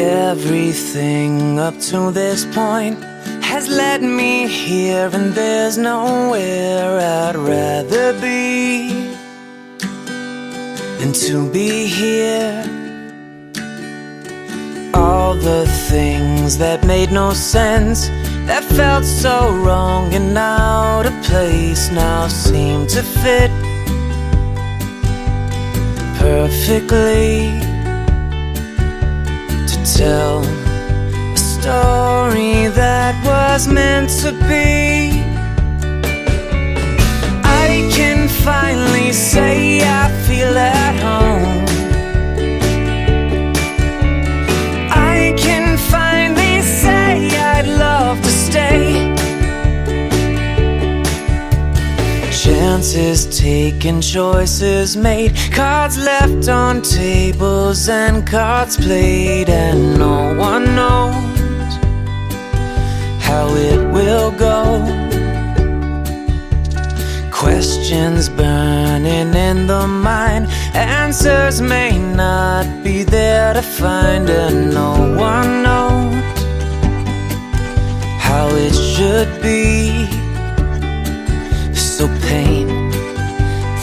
Everything up to this point has led me here, and there's nowhere I'd rather be than to be here. All the things that made no sense, that felt so wrong and out of place, now seem to fit perfectly to tell a story that was meant to be. I can finally say I feel at home. I can finally say I'd love to stay. Chances taken, choices made, cards left on tables and cards played, and no one knows how it will go. Questions burning in the mind, answers may not be there to find, and no one knows how it should be. So paint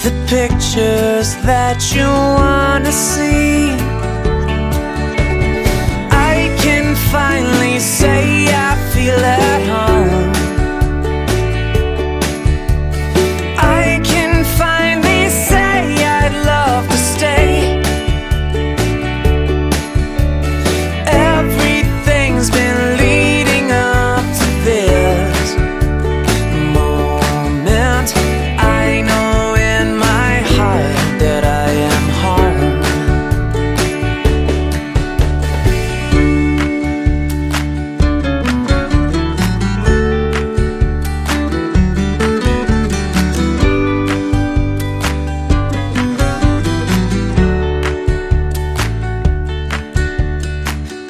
the pictures that you wanna see. I can finally say I feel at home. I can finally say I'd love to stay. Everything's been leading up to this moment. I know in my heart that I am home.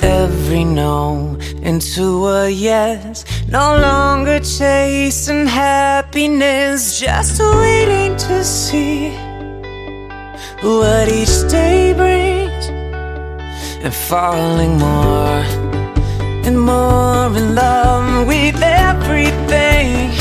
Every no into a yes, no longer chasing happiness, just waiting to see what each day brings, and falling more and more in love with everything.